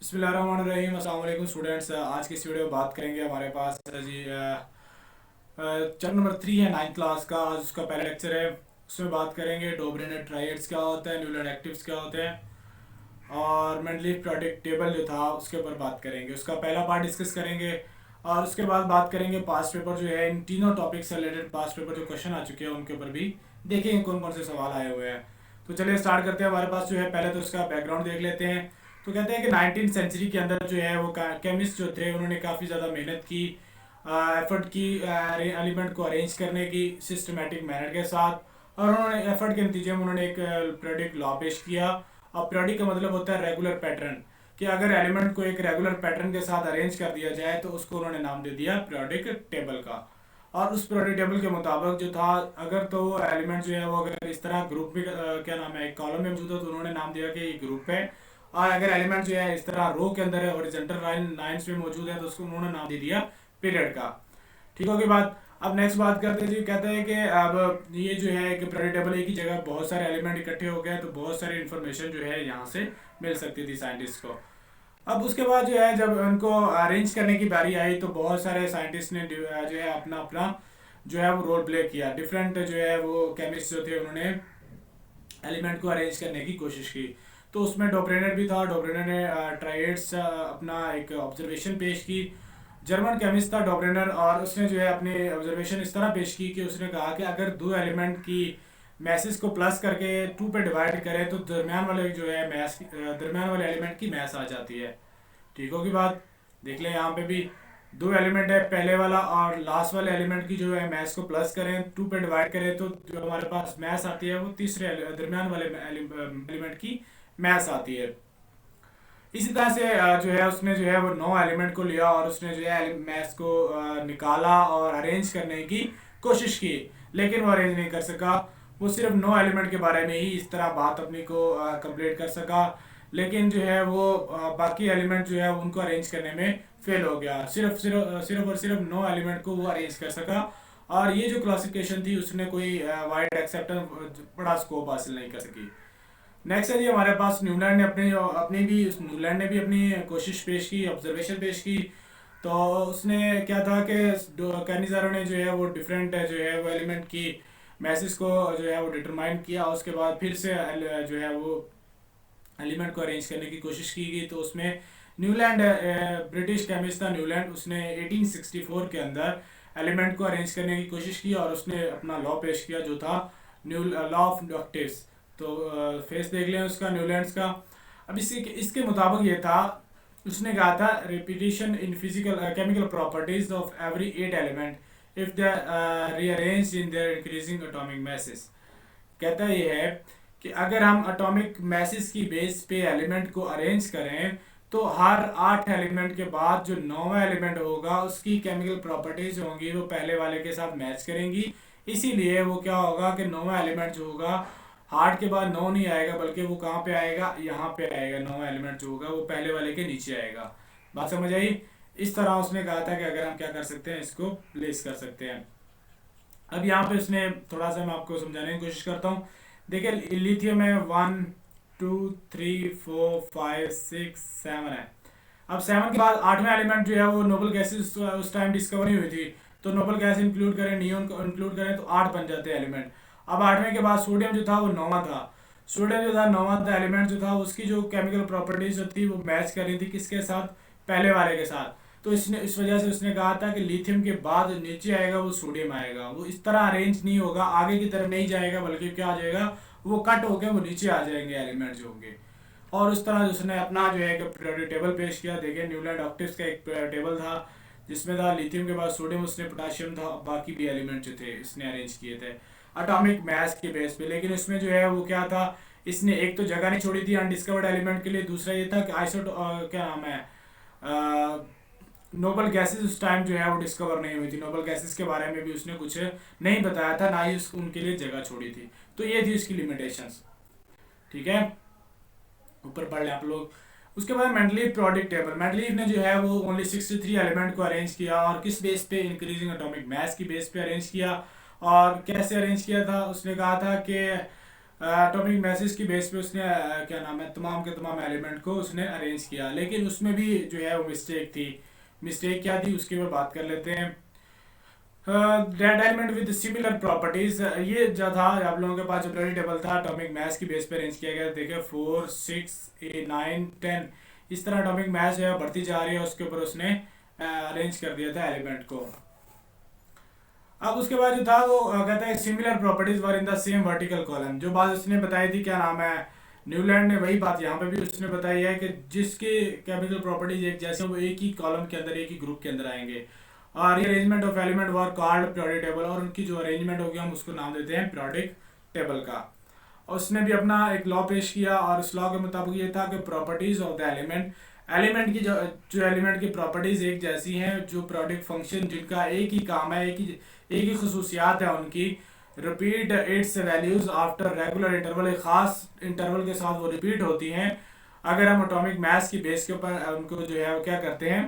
बिस्मिल्लाहिर्रहमानिर्रहीम। अस्सलाम वालेकुम स्टूडेंट्स। आज की इस वीडियो में बात करेंगे हमारे पास जी चैप्टर नंबर 3 है 9th क्लास का। आज उसका पहला लेक्चर है। उसमें बात करेंगे डोबरेनर ट्राइड्स क्या होता है, न्यूलन एक्टिव्स क्या होते हैं और मेंडलीफ प्रोडक्ट टेबल जो था उसके ऊपर बात करेंगे। उसका पहला पार्ट डिस्कस करेंगे और उसके बाद बात करेंगे पास्ट पेपर जो है, इन तीनों टॉपिक से रिलेटेड पास्ट पेपर जो क्वेश्चन आ चुके हैं उनके ऊपर भी देखेंगे कौन कौन से सवाल आए हुए हैं। तो चलिए स्टार्ट करते हैं। हमारे पास जो है पहले तो उसका बैकग्राउंड देख लेते हैं। तो कहते हैं कि 19th सेंचुरी के अंदर जो है वो केमिस्ट जो थे उन्होंने काफ़ी ज़्यादा मेहनत की, एफर्ट की एलिमेंट को अरेंज करने की सिस्टमेटिक मैनर के साथ। और उन्होंने एफर्ट के नतीजे में उन्होंने एक पीरियोडिक लॉ पेश किया। और पीरियोडिक का मतलब होता है रेगुलर पैटर्न, कि अगर एलिमेंट को एक रेगुलर पैटर्न के साथ अरेंज कर दिया जाए तो उसको उन्होंने नाम दे दिया पीरियोडिक टेबल का। और उस पीरियोडिक टेबल के मुताबिक जो था, अगर तो एलिमेंट जो है वो अगर इस तरह ग्रुप में क्या नाम है एक कॉलम में मौजूद है तो उन्होंने नाम दिया कि ये ग्रुप है। और अगर एलिमेंट जो है इस तरह रो के अंदर है, हॉरिजॉन्टल लाइंस में मौजूद है, तो उसको उन्होंने नाम दे दिया पीरियड का। ठीक होगी बात। अब नेक्स्ट बात करते हैं जी। कहते हैं कि अब ये जो है कि पीरियड टेबल एक ही जगह बहुत सारे एलिमेंट इकट्ठे हो गए तो बहुत सारी इन्फॉर्मेशन जो है यहाँ से मिल सकती थी साइंटिस्ट को। अब उसके बाद जो है जब उनको अरेंज करने की बारी आई तो बहुत सारे साइंटिस्ट ने जो है अपना अपना जो है वो रोल प्ले किया। डिफरेंट जो है वो केमिस्ट जो थे उन्होंने एलिमेंट को अरेंज करने की कोशिश की। तो उसमें डोब्रेनर भी था। डोब्रेनर ने ट्राइड्स अपना एक ऑब्जर्वेशन पेश की। जर्मन केमिस्ट था डोब्रेनर, और उसने जो है अपनी ऑब्जर्वेशन इस तरह पेश की कि उसने कहा कि अगर दो एलिमेंट की मैसेज को प्लस करके टू पे डिवाइड करें तो दरमियान वाले जो है मैस दरमियान वाले एलिमेंट की मैस आ जाती है। ठीक होगी बात। देख लें यहाँ पे भी दो एलिमेंट है, पहले वाला और लास्ट वाले एलिमेंट की जो है मैथ्स को प्लस करें, टू पे डिवाइड करें तो जो हमारे पास मैथ्स आती है वो तीसरे दरमियान वाले एलिमेंट की मैथ्स आती है। इसी तरह से जो है उसने जो है वो 9 एलिमेंट को लिया और उसने जो है मैथ्स को निकाला और अरेंज करने की कोशिश की, लेकिन वो अरेंज नहीं कर सका। वो सिर्फ 9 एलिमेंट के बारे में ही इस तरह बात अपनी को कंप्लीट कर सका, लेकिन जो है वो बाकी एलिमेंट जो है उनको अरेंज करने में फेल हो गया। सिर्फ और सिर्फ 9 एलिमेंट को वो अरेंज कर सका। और ये जो क्लासिफिकेशन थी उसने कोई वाइड एक्सेप्टेंस बड़ा स्कोप हासिल नहीं कर सकी। नेक्स्ट है जी हमारे पास न्यूलैंड ने न्यूलैंड ने भी अपनी कोशिश पेश की, ऑब्जर्वेशन पेश की। तो उसने क्या था कि कैनिजारो ने जो है वो डिफरेंट जो है वो एलिमेंट की मैसेज को जो है वो डिटरमाइन किया। उसके बाद फिर से जो है वो एलिमेंट को अरेंज करने की कोशिश की गई। तो उसमें न्यूलैंड, ब्रिटिश केमिस्ट था न्यूलैंड, उसने 1864 के अंदर एलिमेंट को अरेंज करने की कोशिश की और उसने अपना लॉ पेश किया जो था न्यू लॉ ऑफ डक्टिव्स। तो फेस देख लें उसका न्यूलैंड्स का। अब इसी इसके मुताबिक ये था, उसने कहा था repetition in physical chemical properties of every 8 element if they rearrange in their increasing atomic message. कहता ये है कि अगर हम एटॉमिक मैसेज की बेस पे एलिमेंट को अरेंज करें तो हर 8 एलिमेंट के बाद जो 9वां एलिमेंट होगा उसकी केमिकल प्रॉपर्टीज होंगी वो पहले वाले के साथ मैच करेंगी। इसीलिए वो क्या होगा कि 9वां एलिमेंट जो होगा, हार्ट के बाद 9 नहीं आएगा बल्कि वो कहाँ पे आएगा, यहाँ पे आएगा। 9वां एलिमेंट जो होगा वो पहले वाले के नीचे आएगा। बात समझ आई। इस तरह उसने कहा था कि अगर हम क्या कर सकते हैं, इसको प्लेस कर सकते हैं। अब यहाँ पे उसने थोड़ा सा मैं आपको समझाने की कोशिश करता हूँ। देखिए लिथियम है 1 2 3 4 5 6 7 है। अब 7 के बाद 8वां एलिमेंट जो है वो नोबल गैसेस उस टाइम डिस्कवर नहीं हुई थी। तो नोबल गैस इंक्लूड करें, नियोन को इंक्लूड करें तो 8 बन जाते हैं एलिमेंट। अब 8वें के बाद सोडियम जो था वो 9वां था। सोडियम जो था 9वां था एलिमेंट जो था उसकी जो केमिकल प्रॉपर्टीज जो थी वो मैच कर रही थी किसके साथ, पहले वाले के साथ। तो इसने इस वजह से उसने कहा था कि लिथियम के बाद नीचे आएगा वो सोडियम आएगा। वो इस तरह अरेंज नहीं होगा, आगे की तरफ नहीं जाएगा, बल्कि क्या आ जाएगा, वो कट होकर वो नीचे आ जाएंगे एलिमेंट जो होंगे। और उस तरह उसने अपना जो है एक पीरियोडिक टेबल पेश किया। देखिए न्यूलैंड ऑक्टेव्स का एक टेबल था जिसमें था लिथियम के बाद सोडियम, उसने पोटाशियम था, बाकी भी एलिमेंट जो थे इसने अरेंज किए थे एटॉमिक मास के बेस पे। लेकिन इसमें जो है वो क्या था, इसने एक तो जगह नहीं छोड़ी थी अनडिस्कवर्ड एलिमेंट के लिए। दूसरा ये था कि क्या नाम है, नोबल गैसेस उस टाइम जो है वो डिस्कवर नहीं हुई थी। नोबल गैसेस के बारे में भी उसने कुछ नहीं बताया था, ना ही उनके लिए जगह छोड़ी थी। तो ये थी उसकी लिमिटेशंस। ठीक है, ऊपर पढ़ लें आप लोग। उसके बाद मेंडलीव प्रोडक्ट टेबल। मेंडलीव ने जो है वो ओनली 63 एलिमेंट को अरेंज किया और किस बेस पे, इंक्रीजिंग एटॉमिक मास की बेस पे अरेंज किया। और कैसे अरेंज किया था, उसने कहा था कि एटॉमिक मैसेज की बेस पे उसने क्या नाम है तमाम के तमाम एलिमेंट को उसने अरेंज किया, लेकिन उसमें भी जो है वो मिस्टेक थी। मिस्टेक क्या थी उसके ऊपर बात कर लेते हैं। Dead element with similar properties, ये जो था आप लोगों के पास जो पीरियोडिक टेबल था एटॉमिक मास की बेस पे अरेंज किया गया। देखिए 4 6 9 10 इस तरह एटॉमिक मास जो है बढ़ती जा रही है, उसके ऊपर उसने अरेंज कर दिया था एलिमेंट को। अब उसके बाद जो था वो कहता है similar properties were in the same vertical column. जो बात उसने बताई थी क्या नाम है न्यूलैंड ने, वही बात यहाँ पे भी उसने बताई है कि जिसके केमिकल प्रॉपर्टीज एक जैसे वो एक ही कॉलम के अंदर एक ही ग्रुप के अंदर आएंगे। और arrangement of element were called periodic table, और उनकी जो अरेंजमेंट होगी हम उसको नाम देते हैं पीरियोडिक टेबल का। और उसने भी अपना एक लॉ पेश किया और उस लॉ के मुताबिक ये था कि properties of the element, element की जो एलिमेंट की प्रॉपर्टीज एक जैसी हैं, जो प्रोडक्ट फंक्शन जिनका एक ही काम है, एक ही खसूसियात है उनकी, repeat its values after regular interval, एक खास इंटरवल के साथ वो रिपीट होती हैं। अगर हम एटॉमिक मास की बेस के ऊपर उनको जो है वो क्या करते हैं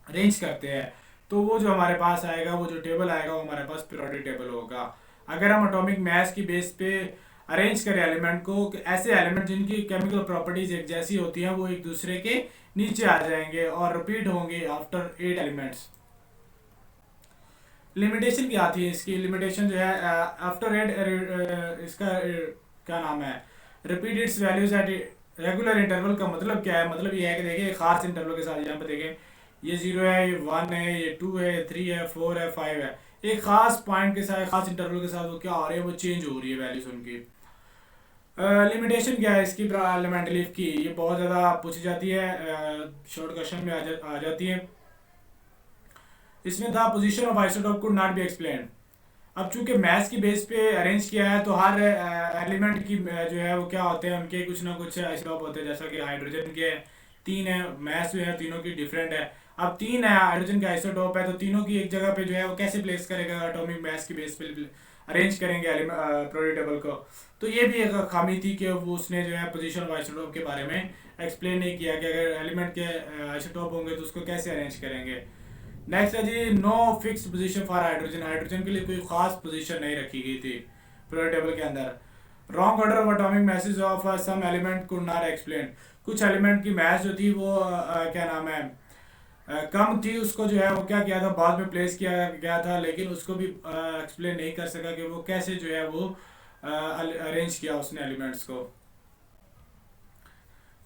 अरेंज करते हैं, तो वो जो हमारे पास आएगा, वो जो टेबल आएगा वो हमारे पास पीरियोडिक टेबल होगा। अगर हम एटॉमिक मास की बेस पे अरेंज करें एलिमेंट को, ऐसे एलिमेंट जिनकी केमिकल प्रॉपर्टीज एक जैसी होती हैं वो एक दूसरे के नीचे आ जाएंगे और रिपीट होंगे आफ्टर 8 एलिमेंट्स। लिमिटेशन क्या थी इसकी? लिमिटेशन जो है आफ्टर 8 इसका क्या नाम है repeat its values at regular interval का मतलब क्या है? मतलब ये है कि देखिए खास इंटरवल के साथ, यहाँ पे देखें ये 0 है, ये 1 है, ये 2 है, ये 3 है, 4 है, 5 है, एक खास पॉइंट के साथ खास इंटरवल के साथ वो क्या हो रही है, वो चेंज हो रही है वैल्यूज उनकी। लिमिटेशन क्या है इसकी एलिमेंट लीफ की? ये बहुत ज़्यादा पूछी जाती है, शॉर्ट क्वेश्चन में आ जाती है। इसमें था position of isotope could not be explain. अब चूंकि मैथ्स की बेस पे अरेंज किया है तो हर एलिमेंट की जो है वो क्या होते हैं, उनके कुछ ना कुछ आइसोटोप होते हैं। जैसा कि हाइड्रोजन के 3 है, मैथ्स जो है तीनों की डिफरेंट है। अब 3 है हाइड्रोजन के आइसोटोप है, तो तीनों की एक जगह पे जो है वो कैसे प्लेस करेगा एटॉमिक मैथ्स की बेस पे अरेंज करेंगे पीरियोडिक टेबल को। तो ये भी एक खामी थी कि वो उसने जो है पोजीशन ऑफ आइसोटोप के बारे में एक्सप्लेन नहीं किया कि अगर एलिमेंट के आइसोटोप होंगे तो उसको कैसे अरेंज करेंगे। नेक्स्ट है जी no fix position for hydrogen. Hydrogen के लिए कोई खास पोजीशन नहीं रखी गई थी पीरियोडिक टेबल के अंदर। Wrong order of atomic masses of some element could not explain. कुछ एलिमेंट की मैस जो थी वो क्या नाम है कम थी, उसको जो है वो क्या किया था बाद में प्लेस किया गया था, लेकिन उसको भी एक्सप्लेन नहीं कर सका कि वो कैसे जो है वो अरेंज किया उसने एलिमेंट्स को।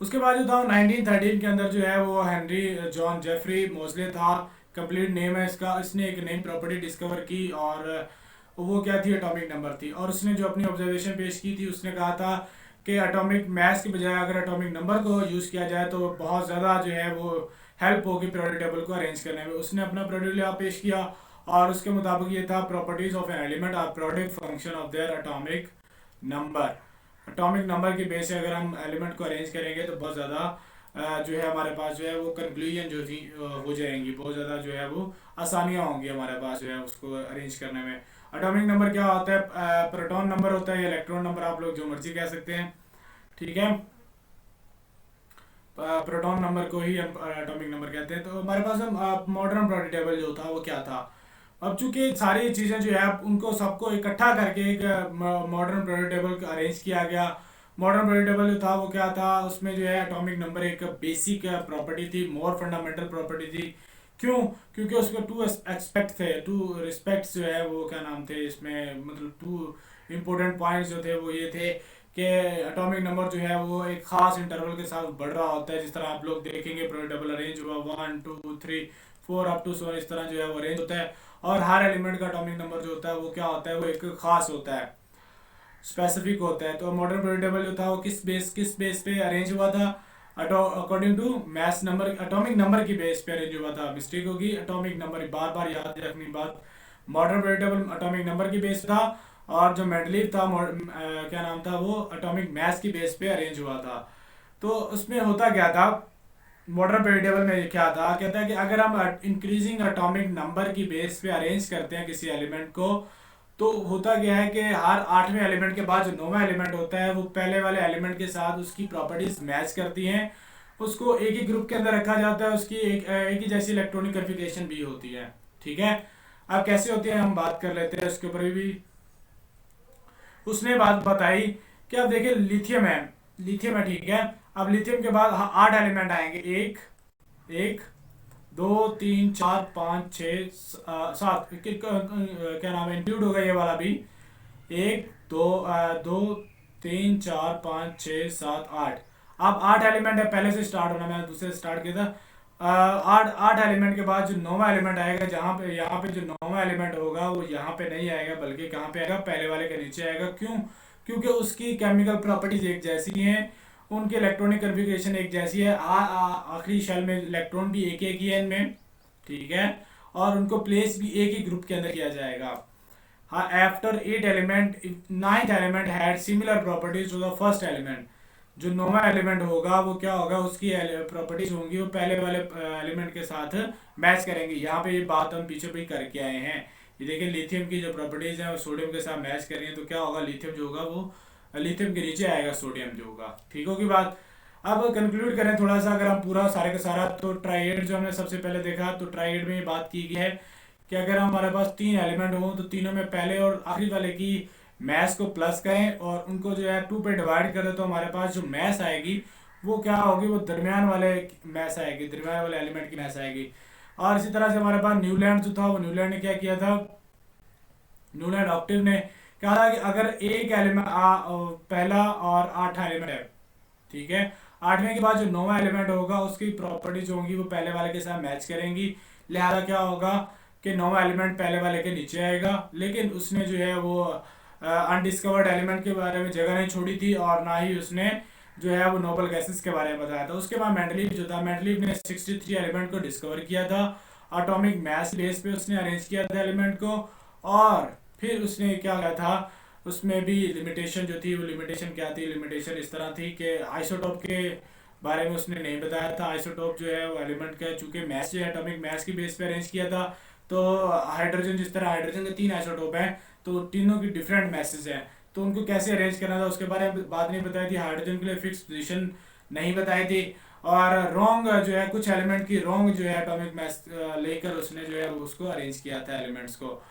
उसके बाद जो था 1913 के अंदर जो है वो हेनरी जॉन जेफरी मोजले था, कंप्लीट नेम है इसका। इसने एक नई प्रॉपर्टी डिस्कवर की और वो क्या थी, एटॉमिक नंबर थी। और उसने जो अपनी ऑब्जर्वेशन पेश की थी उसने कहा था कि एटॉमिक मास की बजाय अगर एटॉमिक नंबर को यूज़ किया जाए तो बहुत ज़्यादा जो है वो हेल्प होगी पीरियोडिक टेबल को अरेंज करने में। उसने अपना पीरियोडिक लॉ पेश किया और उसके मुताबिक ये था properties of an element are periodic function of their atomic number. Atomic number की बेस से अगर हम एलिमेंट को अरेंज करेंगे तो बहुत ज़्यादा जो है हमारे पास जो है वो कंक्लूजन जो थी हो जाएंगी, बहुत ज़्यादा जो है वो आसानियाँ होंगी हमारे पास जो है उसको अरेंज करने में। एटॉमिक नंबर क्या होता है? प्रोटॉन नंबर होता है या इलेक्ट्रॉन नंबर, आप लोग जो मर्जी कह सकते हैं, ठीक है। प्रोटॉन नंबर को ही हम एटॉमिक नंबर कहते हैं। तो हमारे पास मॉडर्न पीरियोडिक टेबल जो था वो क्या था? अब चूंकि सारी चीज़ें जो है उनको सबको इकट्ठा करके एक मॉडर्न पीरियोडिक टेबल अरेंज किया गया। मॉडर्न पीरियोडिक टेबल जो था वो क्या था, उसमें जो है एटॉमिक नंबर एक बेसिक प्रॉपर्टी थी, मोर फंडामेंटल प्रॉपर्टी थी। क्यों? क्योंकि उसके टू एस्पेक्ट थे, टू रिस्पेक्ट्स जो है वो क्या नाम थे इसमें, मतलब टू इम्पोर्टेंट पॉइंट्स जो थे वो ये थे कि एटॉमिक नंबर जो है वो एक खास इंटरवल के साथ बढ़ रहा होता है। जिस तरह आप लोग देखेंगे पीरियोडिक टेबल अरेंज हुआ 1 2 3 4 अप टू 7 इस तरह जो है वो अरेंज होता है। और हर एलिमेंट का एटॉमिक नंबर जो होता है वो क्या होता है, वो एक खास होता है, स्पेसिफिक होता है। तो मॉडर्न पीरियोडिक टेबल जो था वो किस बेस पे अरेंज हुआ था? According to mass number, atomic number की बेस पे अरेंज हुआ था। मिस्टेक होगी, एटॉमिक नंबर बार बार याद रखनी बात। Modern periodic table atomic number की बेस था और जो मेंडलीव था क्या नाम था वो एटॉमिक मास की बेस पे अरेंज हुआ था। तो उसमें होता क्या था मॉडर्न पीरियोडिक टेबल में, क्या था, कहता है कि अगर हम इंक्रीजिंग एटॉमिक नंबर की बेस पे अरेंज करते हैं किसी एलिमेंट को, तो होता क्या है कि हर 8वें एलिमेंट के बाद जो 9वां एलिमेंट होता है वो पहले वाले एलिमेंट के साथ उसकी प्रॉपर्टीज मैच करती हैं, उसको एक ही ग्रुप के अंदर रखा जाता है, उसकी एक ही जैसी इलेक्ट्रॉनिक कन्फिगरेशन भी होती है, ठीक है। अब कैसे होती है हम बात कर लेते हैं उसके ऊपर भी। उसने बात बताई कि अब देखिए लिथियम है ठीक है। अब लिथियम के बाद 8 एलिमेंट आएंगे, एक एक दो तीन चार पाँच छः सात, क्या नाम है, इंक्लूड होगा ये वाला भी। एक दो तीन चार पाँच छः सात आठ। अब 8 एलिमेंट है, पहले से स्टार्ट होना, मैंने दूसरे से स्टार्ट किया था। आठ आठ एलिमेंट के बाद जो 9वां एलिमेंट आएगा, जहाँ पे यहाँ पे जो 9वां एलिमेंट होगा वो यहाँ पे नहीं आएगा, बल्कि कहाँ पे आएगा, पहले वाले के नीचे आएगा। क्यों? क्योंकि उसकी केमिकल प्रॉपर्टीज एक जैसी हैं, उनकी इलेक्ट्रॉनिक कन्फिग्रेशन एक जैसी है। आखिरी शेल में इलेक्ट्रॉन भी एक एक ही है इनमें, ठीक है, और उनको प्लेस भी एक ही ग्रुप के अंदर किया जाएगा। हाँ, after 8 element, 9th element had similar properties to the first element. जो 9वां एलिमेंट होगा वो क्या होगा, उसकी प्रॉपर्टीज होंगी वो पहले वाले एलिमेंट के साथ मैच करेंगे। यहाँ पे ये बात हम पीछे भी करके आए हैं। ये देखिए लिथियम की जो प्रॉपर्टीज हैं वो सोडियम के साथ मैच कर रही है, तो क्या होगा, लिथियम जो होगा वो लिथियम के नीचे आएगा सोडियम जो होगा। ठीक होगी बात। अब कंक्लूड करें थोड़ा सा, अगर हम पूरा सारे का सारा, तो ट्राइएड जो हमने सबसे पहले देखा, तो ट्राइएड में ये बात की गई है कि अगर हमारे पास 3 एलिमेंट हो तो तीनों में पहले और आखिरी वाले की मैथ को प्लस करें और उनको जो है 2 पे डिवाइड करें, तो हमारे पास जो मैथ आएगी वो क्या होगी, वो दरमियान वाले मैथ आएगी, दरमियान वाले एलिमेंट की मैथ आएगी। और इसी तरह से हमारे पास न्यूलैंड जो था, वो न्यूलैंड ने क्या किया था, न्यूलैंड ऑक्टिव ने कहा था कि अगर एक एलिमेंट पहला और 8 एलिमेंट है, ठीक है, 8वें के बाद जो 9वां एलिमेंट होगा उसकी प्रॉपर्टीज होंगी वो पहले वाले के साथ मैच करेंगी। लिहाजा क्या होगा कि 9वां एलिमेंट पहले वाले के नीचे आएगा। लेकिन उसने जो है वो अनडिस्कवर्ड एलिमेंट के बारे में जगह नहीं छोड़ी थी, और ना ही उसने जो है वो नोबल गैसेस के बारे में बताया था। उसके बाद मेंडलीव जो था, मेंडलीव ने 63 एलिमेंट को डिस्कवर किया था, एटॉमिक मास बेस पे उसने अरेंज किया था एलिमेंट को। और फिर उसने क्या किया था, उसमें भी लिमिटेशन जो थी, वो लिमिटेशन क्या थी, लिमिटेशन इस तरह थी कि आइसोटोप के बारे में उसने नहीं बताया था। आइसोटोप जो है वो एलिमेंट का, चूंकि मैस जो है एटॉमिक मैस की बेस पे अरेंज किया था, तो हाइड्रोजन, जिस तरह हाइड्रोजन के 3 आइसोटोप हैं, तो तीनों की डिफरेंट मैसेज हैं, तो उनको कैसे अरेंज करना था उसके बारे में बात नहीं बताई थी। हाइड्रोजन के लिए फिक्स पोजीशन नहीं बताई थी। और रॉन्ग जो है, कुछ एलिमेंट की रॉन्ग जो है एटॉमिक मैस लेकर उसने जो है उसको अरेंज किया था एलिमेंट्स को।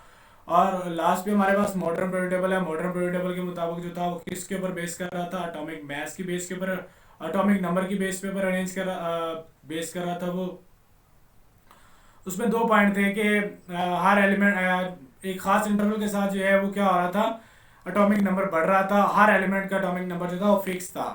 और लास्ट पे हमारे पास मॉडर्न पीरियड टेबल है। मॉडर्न पीरियड टेबल के मुताबिक जो था वो किसके ऊपर बेस कर रहा था, एटॉमिक मास की बेस के ऊपर, एटॉमिक नंबर की बेस पे ऊपर अरेंज कर बेस कर रहा था वो। उसमें 2 पॉइंट थे कि हर एलिमेंट एक खास इंटरवल के साथ जो है वो क्या हो रहा था, एटॉमिक नंबर बढ़ रहा था। हर एलिमेंट का एटॉमिक नंबर जो था वो फिक्स था।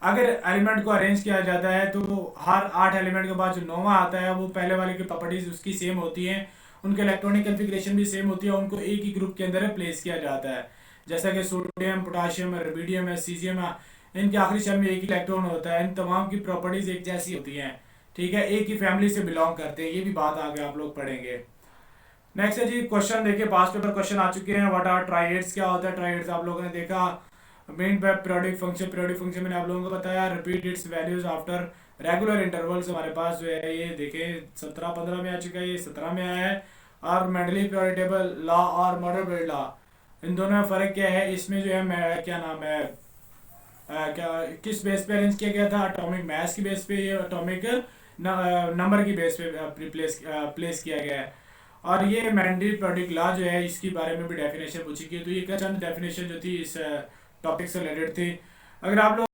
अगर एलिमेंट को अरेंज किया जाता है तो हर 8 एलिमेंट के बाद जो 9वां आता है वो पहले वाले की प्रॉपर्टीज उसकी सेम होती हैं, उनके इलेक्ट्रॉनिक कन्फिग्रेशन भी सेम होती है, उनको एक ही ग्रुप के अंदर प्लेस किया जाता है। जैसा कि सोडियम, पोटाशियम है, रुबिडियम है, सीजियम है, इनके आखिरी शेल में एक ही इलेक्ट्रॉन होता है। इन तमाम की प्रॉपर्टीज एक जैसी होती हैं, ठीक है, एक ही फैमिली से बिलोंग करते हैं। ये भी बात आगे आप लोग पढ़ेंगे। नेक्स्ट है जी क्वेश्चन, देखिए पास्ट पेपर क्वेश्चन आ चुके हैं। व्हाट आर ट्राइएड्स, क्या होता है ट्राइएड्स, आप लोगों ने देखा। Main by periodic function, periodic function मैंने आप लोगों को बताया। Repeat its values after regular intervals, हमारे पास जो है ये देखें 17-15 में आ चुका है, ये 17 में आया है। और मेंडलीव पीरियोडिक टेबल लॉ और मॉडर्न पीरियड लॉ, इन दोनों में फ़र्क क्या है, इसमें जो है क्या नाम है, क्या किस बेस पे अरेंज किया गया था, एटॉमिक मास की बेस पे, ये एटॉमिक नंबर की बेस पे प्लेस किया गया है। और ये मेंडलीव पीरियोडिक लॉ जो है इसके बारे में भी डेफिनेशन पूछी गई, तो ये चंद डेफिनेशन जो थी इस टॉपिक से रिलेटेड थी। अगर आप लोग